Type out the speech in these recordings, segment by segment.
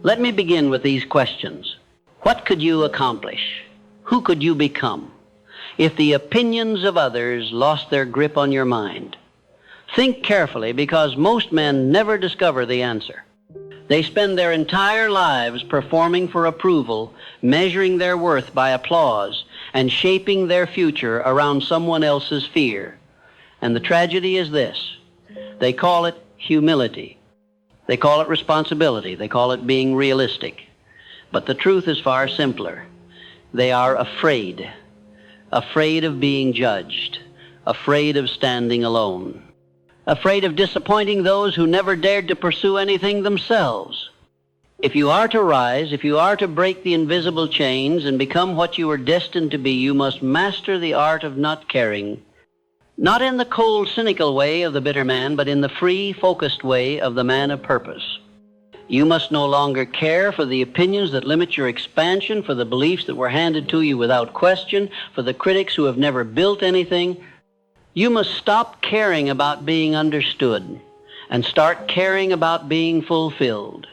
Let me begin with these questions. What could you accomplish? Who could you become if the opinions of others lost their grip on your mind? Think carefully, because most men never discover the answer. They spend their entire lives performing for approval, measuring their worth by applause, and shaping their future around someone else's fear. And the tragedy is this: they call it humility. They call it responsibility. They call it being realistic. But the truth is far simpler. They are afraid. Afraid of being judged. Afraid of standing alone. Afraid of disappointing those who never dared to pursue anything themselves. If you are to rise, if you are to break the invisible chains and become what you are destined to be, you must master the art of not caring. Not in the cold, cynical way of the bitter man, but in the free, focused way of the man of purpose. You must no longer care for the opinions that limit your expansion, for the beliefs that were handed to you without question, for the critics who have never built anything. You must stop caring about being understood and start caring about being fulfilled.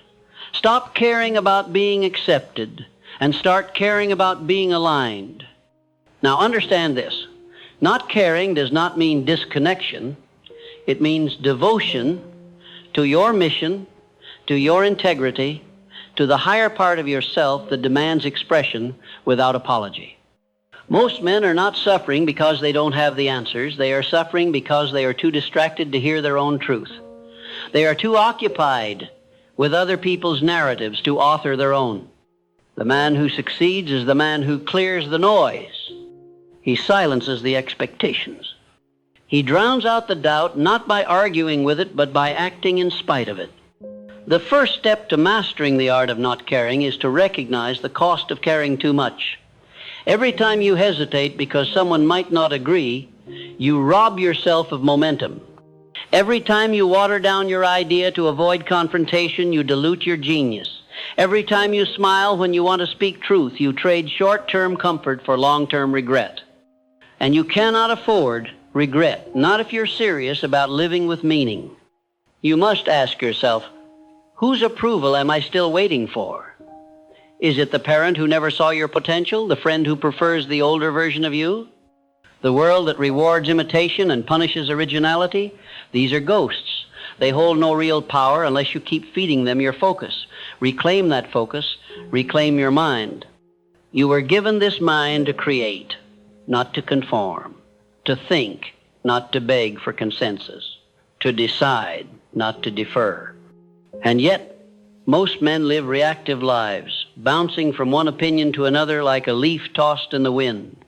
Stop caring about being accepted and start caring about being aligned. Now understand this. Not caring does not mean disconnection. It means devotion to your mission, to your integrity, to the higher part of yourself that demands expression without apology. Most men are not suffering because they don't have the answers. They are suffering because they are too distracted to hear their own truth. They are too occupied with other people's narratives to author their own. The man who succeeds is the man who clears the noise. He silences the expectations. He drowns out the doubt not by arguing with it, but by acting in spite of it. The first step to mastering the art of not caring is to recognize the cost of caring too much. Every time you hesitate because someone might not agree, you rob yourself of momentum. Every time you water down your idea to avoid confrontation, you dilute your genius. Every time you smile when you want to speak truth, you trade short-term comfort for long-term regret. And you cannot afford regret, not if you're serious about living with meaning. You must ask yourself, whose approval am I still waiting for? Is it the parent who never saw your potential, the friend who prefers the older version of you? The world that rewards imitation and punishes originality? These are ghosts. They hold no real power unless you keep feeding them your focus. Reclaim that focus. Reclaim your mind. You were given this mind to create, not to conform, to think, not to beg for consensus, to decide, not to defer. And yet, most men live reactive lives, bouncing from one opinion to another like a leaf tossed in the wind.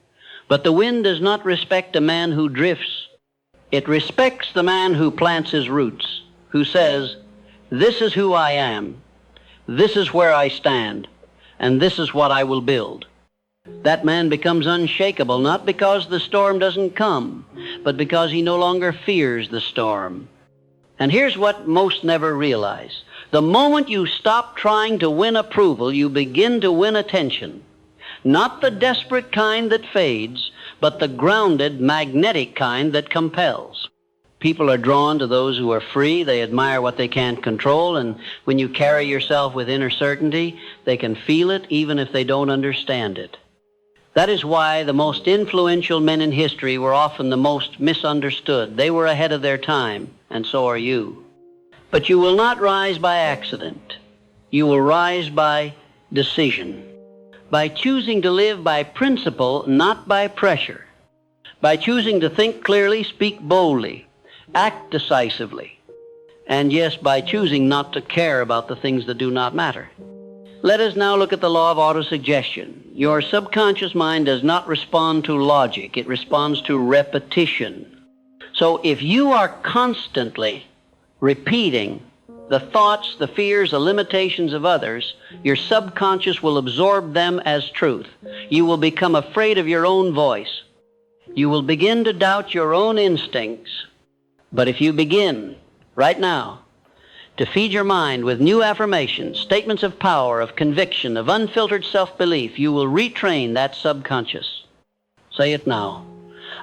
But the wind does not respect a man who drifts. It respects the man who plants his roots, who says, this is who I am, this is where I stand, and this is what I will build. That man becomes unshakable, not because the storm doesn't come, but because he no longer fears the storm. And here's what most never realize. The moment you stop trying to win approval, you begin to win attention. Not the desperate kind that fades, but the grounded, magnetic kind that compels. People are drawn to those who are free. They admire what they can't control, and when you carry yourself with inner certainty, they can feel it even if they don't understand it. That is why the most influential men in history were often the most misunderstood. They were ahead of their time, and so are you. But you will not rise by accident. You will rise by decision, by choosing to live by principle, not by pressure, by choosing to think clearly, speak boldly, act decisively, and yes, by choosing not to care about the things that do not matter. Let us now look at the law of autosuggestion. Your subconscious mind does not respond to logic. It responds to repetition. So if you are constantly repeating the thoughts, the fears, the limitations of others, your subconscious will absorb them as truth. You will become afraid of your own voice. You will begin to doubt your own instincts. But if you begin right now to feed your mind with new affirmations, statements of power, of conviction, of unfiltered self-belief, you will retrain that subconscious. Say it now.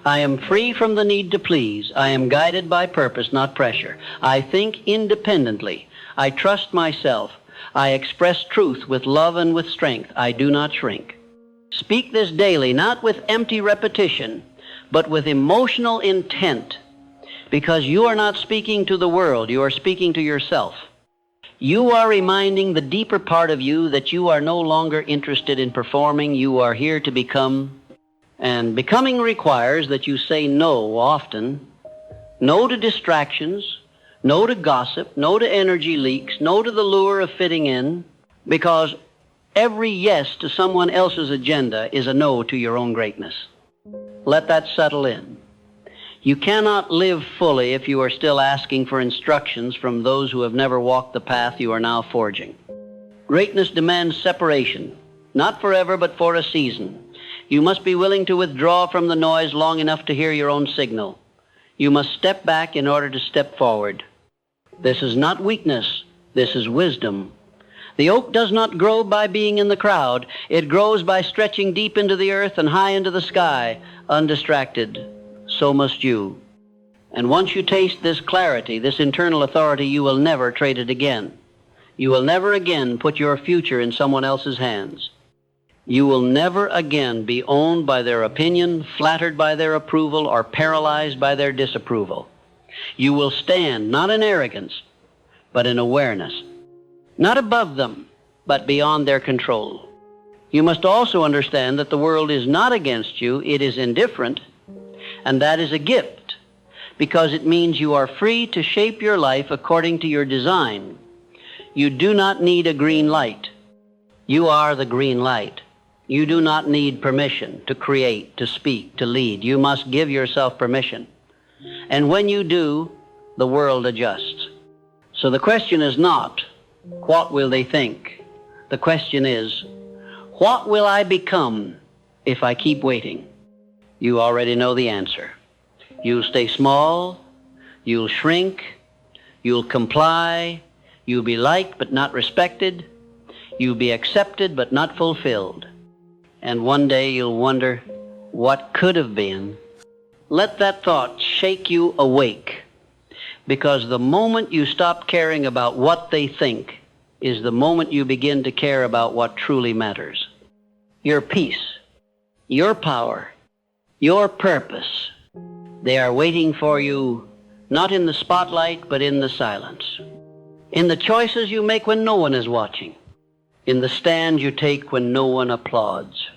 I am free from the need to please. I am guided by purpose, not pressure. I think independently. I trust myself. I express truth with love and with strength. I do not shrink. Speak this daily, not with empty repetition, but with emotional intent, because you are not speaking to the world, you are speaking to yourself. You are reminding the deeper part of you that you are no longer interested in performing, you are here to become, and becoming requires that you say no often. No to distractions, no to gossip, no to energy leaks, no to the lure of fitting in, because every yes to someone else's agenda is a no to your own greatness. Let that settle in. You cannot live fully if you are still asking for instructions from those who have never walked the path you are now forging. Greatness demands separation, not forever, but for a season. You must be willing to withdraw from the noise long enough to hear your own signal. You must step back in order to step forward. This is not weakness, this is wisdom. The oak does not grow by being in the crowd. It grows by stretching deep into the earth and high into the sky, undistracted. So must you. And once you taste this clarity, this internal authority, you will never trade it again. You will never again put your future in someone else's hands. You will never again be owned by their opinion, flattered by their approval, or paralyzed by their disapproval. You will stand not in arrogance, but in awareness. Not above them, but beyond their control. You must also understand that the world is not against you, it is indifferent, and that is a gift, because it means you are free to shape your life according to your design. You do not need a green light. You are the green light. You do not need permission to create, to speak, to lead. You must give yourself permission. And when you do, the world adjusts. So the question is not, what will they think? The question is, what will I become if I keep waiting? You already know the answer. You'll stay small, you'll shrink, you'll comply, you'll be liked but not respected, you'll be accepted but not fulfilled. And one day you'll wonder, what could have been? Let that thought shake you awake, because the moment you stop caring about what they think is the moment you begin to care about what truly matters. Your peace, your power, your purpose. They are waiting for you, not in the spotlight, but in the silence. In the choices you make when no one is watching. In the stand you take when no one applauds.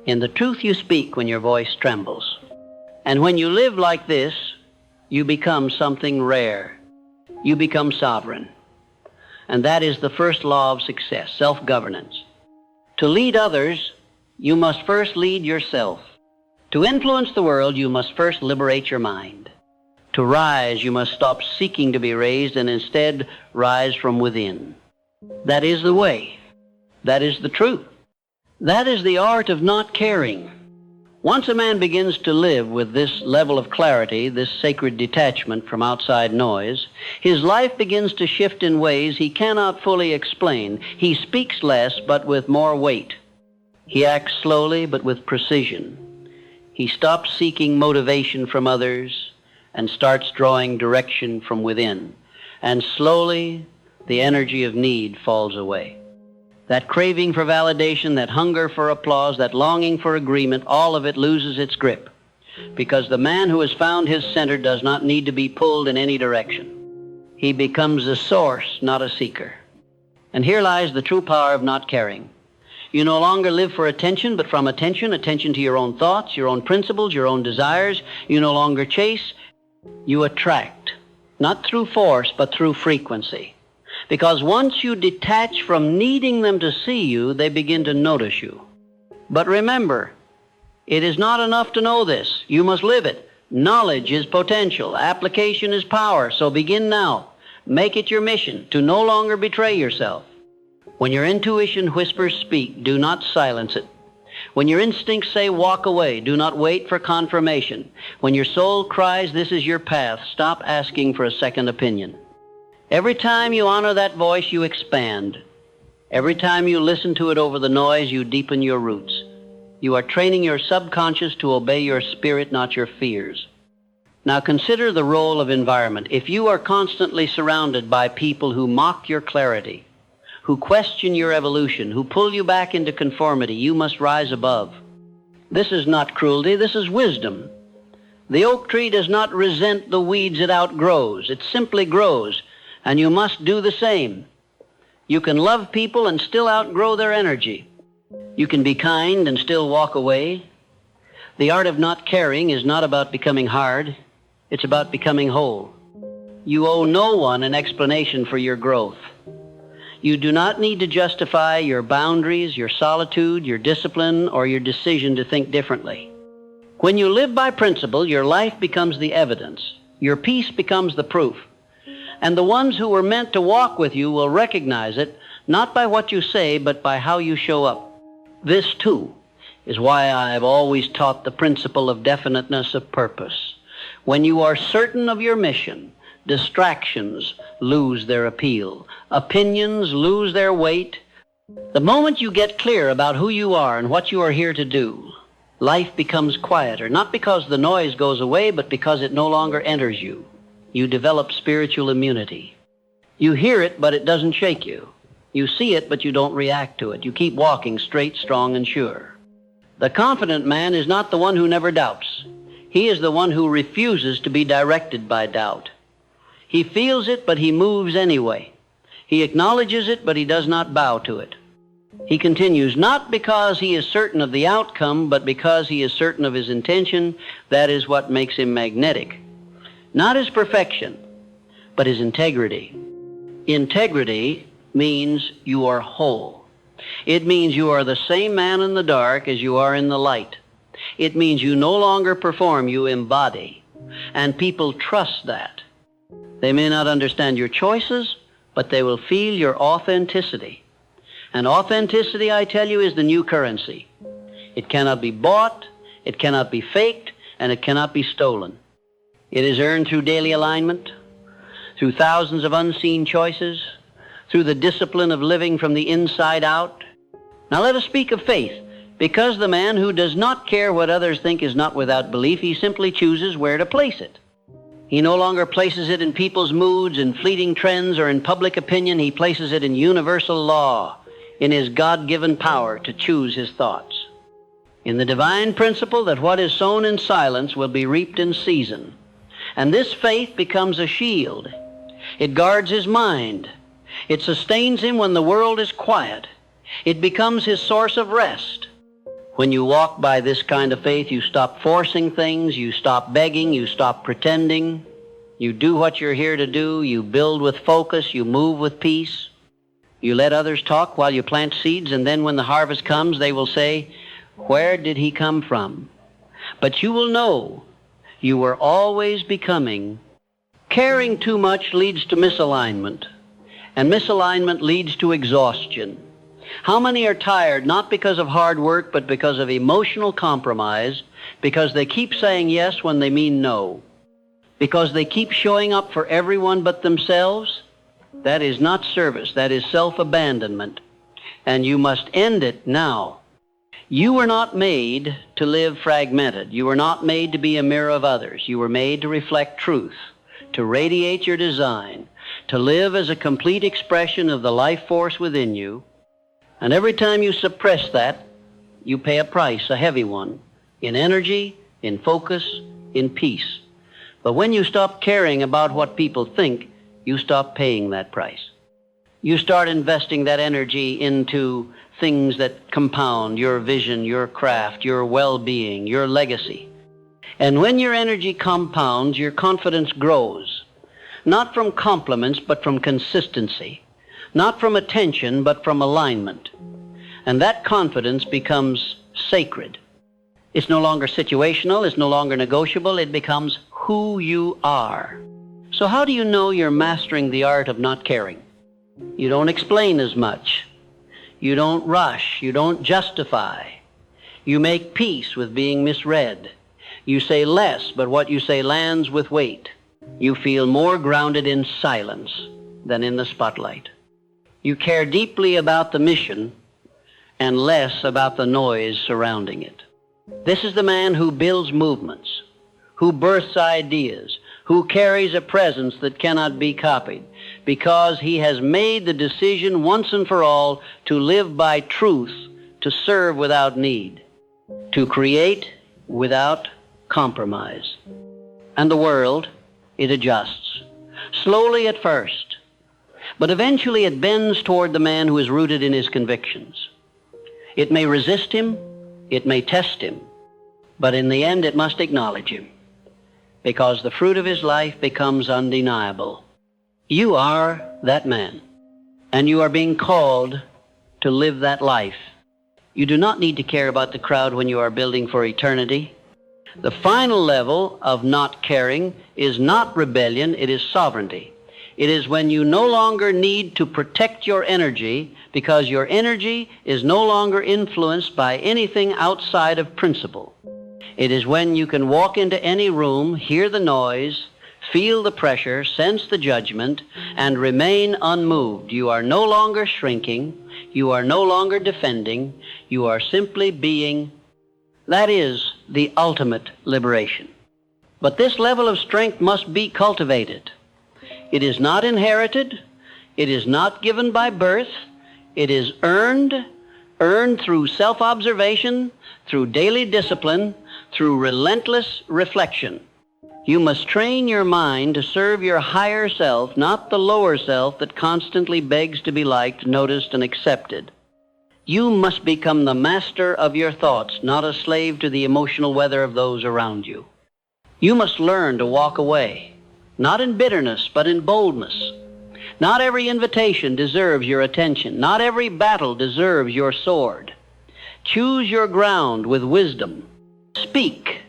In the truth you speak when your voice trembles. And when you live like this, you become something rare. You become sovereign. And that is the first law of success, self-governance. To lead others, you must first lead yourself. To influence the world, you must first liberate your mind. To rise, you must stop seeking to be raised and instead rise from within. That is the way. That is the truth. That is the art of not caring. Once a man begins to live with this level of clarity, this sacred detachment from outside noise, his life begins to shift in ways he cannot fully explain. He speaks less, but with more weight. He acts slowly, but with precision. He stops seeking motivation from others and starts drawing direction from within. And slowly, the energy of need falls away. That craving for validation, that hunger for applause, that longing for agreement, all of it loses its grip. Because the man who has found his center does not need to be pulled in any direction. He becomes a source, not a seeker. And here lies the true power of not caring. You no longer live for attention, but from attention to your own thoughts, your own principles, your own desires. You no longer chase, you attract. Not through force, but through frequency. Because once you detach from needing them to see you, they begin to notice you. But remember, it is not enough to know this. You must live it. Knowledge is potential. Application is power. So begin now. Make it your mission to no longer betray yourself. When your intuition whispers speak, do not silence it. When your instincts say walk away, do not wait for confirmation. When your soul cries this is your path, stop asking for a second opinion. Every time you honor that voice, you expand. Every time you listen to it over the noise, you deepen your roots. You are training your subconscious to obey your spirit, not your fears. Now consider the role of environment. If you are constantly surrounded by people who mock your clarity, who question your evolution, who pull you back into conformity, you must rise above. This is not cruelty, this is wisdom. The oak tree does not resent the weeds it outgrows. It simply grows, and you must do the same. You can love people and still outgrow their energy. You can be kind and still walk away. The art of not caring is not about becoming hard. It's about becoming whole. You owe no one an explanation for your growth. You do not need to justify your boundaries, your solitude, your discipline, or your decision to think differently. When you live by principle, your life becomes the evidence. Your peace becomes the proof. And the ones who were meant to walk with you will recognize it, not by what you say, but by how you show up. This, too, is why I've always taught the principle of definiteness of purpose. When you are certain of your mission, distractions lose their appeal. Opinions lose their weight. The moment you get clear about who you are and what you are here to do, life becomes quieter, not because the noise goes away, but because it no longer enters you. You develop spiritual immunity. You hear it, but it doesn't shake you. You see it, but you don't react to it. You keep walking straight, strong, and sure. The confident man is not the one who never doubts. He is the one who refuses to be directed by doubt. He feels it, but he moves anyway. He acknowledges it, but he does not bow to it. He continues not because he is certain of the outcome, but because he is certain of his intention. That is what makes him magnetic. Not his perfection, but his integrity. Integrity means you are whole. It means you are the same man in the dark as you are in the light. It means you no longer perform, you embody. And people trust that. They may not understand your choices, but they will feel your authenticity. And authenticity, I tell you, is the new currency. It cannot be bought, it cannot be faked, and it cannot be stolen. It is earned through daily alignment, through thousands of unseen choices, through the discipline of living from the inside out. Now let us speak of faith, because the man who does not care what others think is not without belief. He simply chooses where to place it. He no longer places it in people's moods, in fleeting trends, or in public opinion. He places it in universal law, in his God-given power to choose his thoughts. In the divine principle that what is sown in silence will be reaped in season. And this faith becomes a shield. It guards his mind. It sustains him when the world is quiet. It becomes his source of rest. When you walk by this kind of faith, you stop forcing things, you stop begging, you stop pretending. You do what you're here to do. You build with focus. You move with peace. You let others talk while you plant seeds, and then when the harvest comes, they will say, "Where did he come from?" But you will know you were always becoming. Caring too much leads to misalignment, and misalignment leads to exhaustion. How many are tired not because of hard work, but because of emotional compromise, because they keep saying yes when they mean no, because they keep showing up for everyone but themselves? That is not service. That is self-abandonment, and you must end it now. You were not made to live fragmented. You were not made to be a mirror of others. You were made to reflect truth, to radiate your design, to live as a complete expression of the life force within you. And every time you suppress that, you pay a price, a heavy one, in energy, in focus, in peace. But when you stop caring about what people think, you stop paying that price. You start investing that energy into things that compound your vision, your craft, your well-being, your legacy. And when your energy compounds, your confidence grows, not from compliments, but from consistency, not from attention, but from alignment. And that confidence becomes sacred. It's no longer situational, it's no longer negotiable, it becomes who you are. So how do you know you're mastering the art of not caring? You don't explain as much. You don't rush. You don't justify. You make peace with being misread. You say less, but what you say lands with weight. You feel more grounded in silence than in the spotlight. You care deeply about the mission and less about the noise surrounding it. This is the man who builds movements, who births ideas, who carries a presence that cannot be copied, because he has made the decision once and for all to live by truth, to serve without need, to create without compromise. And the world, it adjusts, slowly at first, but eventually it bends toward the man who is rooted in his convictions. It may resist him, it may test him, but in the end it must acknowledge him, because the fruit of his life becomes undeniable. You are that man, and you are being called to live that life. You do not need to care about the crowd when you are building for eternity. The final level of not caring is not rebellion, it is sovereignty. It is when you no longer need to protect your energy because your energy is no longer influenced by anything outside of principle. It is when you can walk into any room, hear the noise, feel the pressure, sense the judgment, and remain unmoved. You are no longer shrinking. You are no longer defending. You are simply being. That is the ultimate liberation. But this level of strength must be cultivated. It is not inherited. It is not given by birth. It is earned through self-observation, through daily discipline, through relentless reflection. You must train your mind to serve your higher self, not the lower self that constantly begs to be liked, noticed, and accepted. You must become the master of your thoughts, not a slave to the emotional weather of those around you. You must learn to walk away, not in bitterness, but in boldness. Not every invitation deserves your attention. Not every battle deserves your sword. Choose your ground with wisdom. Speak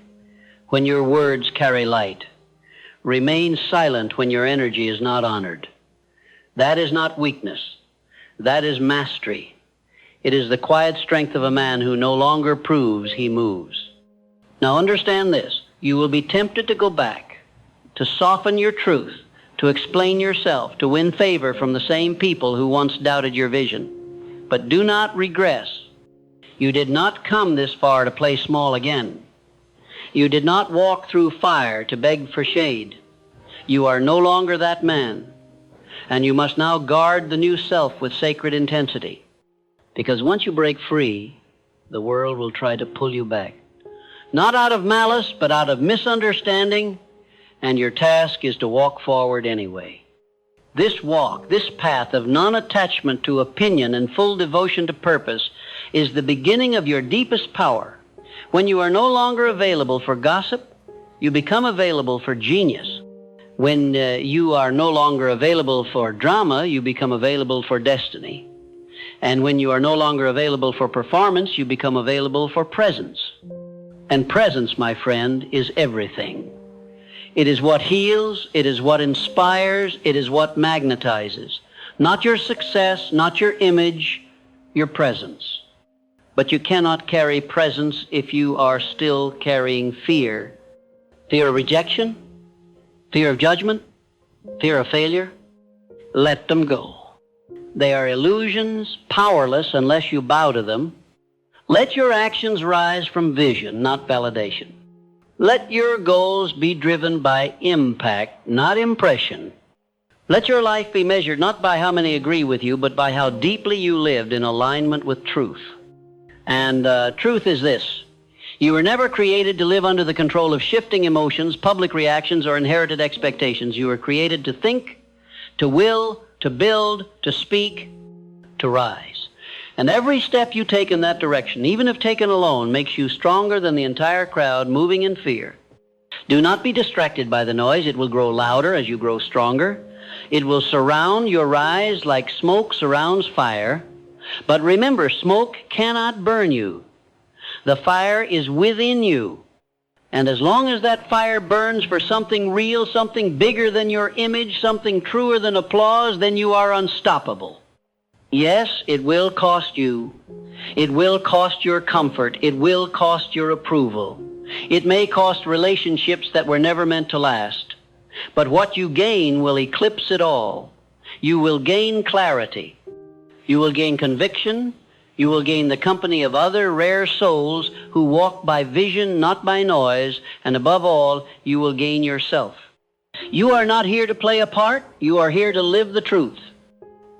when your words carry light. Remain silent when your energy is not honored. That is not weakness. That is mastery. It is the quiet strength of a man who no longer proves he moves. Now understand this. You will be tempted to go back, to soften your truth, to explain yourself, to win favor from the same people who once doubted your vision. But do not regress. You did not come this far to play small again. You did not walk through fire to beg for shade. You are no longer that man, and you must now guard the new self with sacred intensity. Because once you break free, the world will try to pull you back. Not out of malice, but out of misunderstanding, and your task is to walk forward anyway. This walk, this path of non-attachment to opinion and full devotion to purpose is the beginning of your deepest power. When you are no longer available for gossip, you become available for genius. When you are no longer available for drama, you become available for destiny. And when you are no longer available for performance, you become available for presence. And presence, my friend, is everything. It is what heals, it is what inspires, it is what magnetizes. Not your success, not your image, your presence. But you cannot carry presence if you are still carrying fear. Fear of rejection, fear of judgment, fear of failure. Let them go. They are illusions, powerless unless you bow to them. Let your actions rise from vision, not validation. Let your goals be driven by impact, not impression. Let your life be measured not by how many agree with you, but by how deeply you lived in alignment with truth. And truth is this. You were never created to live under the control of shifting emotions, public reactions, or inherited expectations. You were created to think, to will, to build, to speak, to rise. And every step you take in that direction, even if taken alone, makes you stronger than the entire crowd moving in fear. Do not be distracted by the noise. It will grow louder as you grow stronger. It will surround your rise like smoke surrounds fire. But remember, smoke cannot burn you. The fire is within you. And as long as that fire burns for something real, something bigger than your image, something truer than applause, then you are unstoppable. Yes, it will cost you. It will cost your comfort. It will cost your approval. It may cost relationships that were never meant to last. But what you gain will eclipse it all. You will gain clarity. You will gain conviction. You will gain the company of other rare souls who walk by vision, not by noise. And above all, you will gain yourself. You are not here to play a part. You are here to live the truth.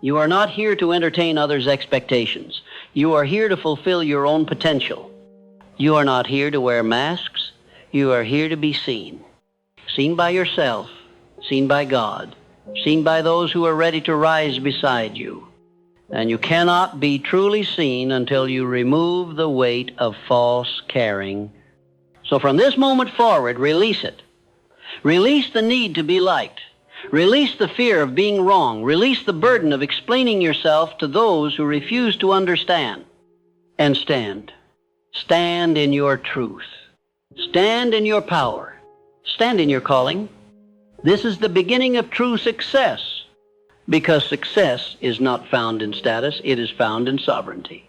You are not here to entertain others' expectations. You are here to fulfill your own potential. You are not here to wear masks. You are here to be seen. Seen by yourself, seen by God, seen by those who are ready to rise beside you. And you cannot be truly seen until you remove the weight of false caring. So from this moment forward, release it. Release the need to be liked. Release the fear of being wrong. Release the burden of explaining yourself to those who refuse to understand. And stand. Stand in your truth. Stand in your power. Stand in your calling. This is the beginning of true success, because success is not found in status, it is found in sovereignty.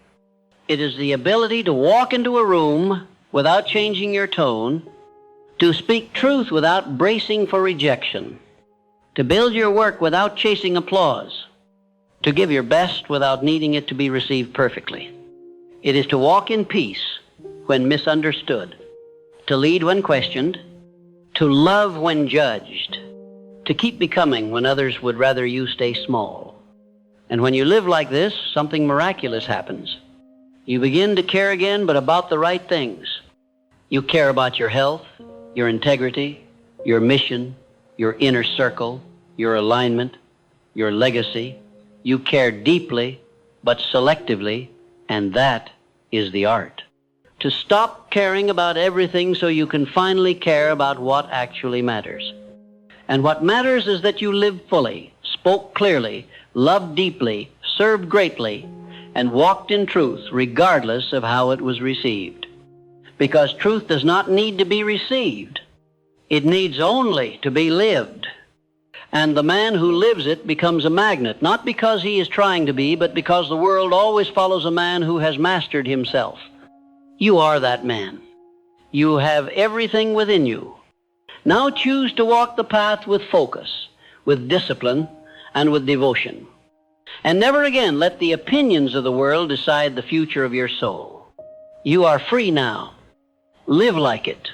It is the ability to walk into a room without changing your tone, to speak truth without bracing for rejection, to build your work without chasing applause, to give your best without needing it to be received perfectly. It is to walk in peace when misunderstood, to lead when questioned, to love when judged, to keep becoming when others would rather you stay small. And when you live like this, something miraculous happens. You begin to care again, but about the right things. You care about your health, your integrity, your mission, your inner circle, your alignment, your legacy. You care deeply, but selectively, and that is the art. To stop caring about everything so you can finally care about what actually matters. And what matters is that you lived fully, spoke clearly, loved deeply, served greatly, and walked in truth regardless of how it was received. Because truth does not need to be received. It needs only to be lived. And the man who lives it becomes a magnet, not because he is trying to be, but because the world always follows a man who has mastered himself. You are that man. You have everything within you. Now choose to walk the path with focus, with discipline, and with devotion. And never again let the opinions of the world decide the future of your soul. You are free now. Live like it.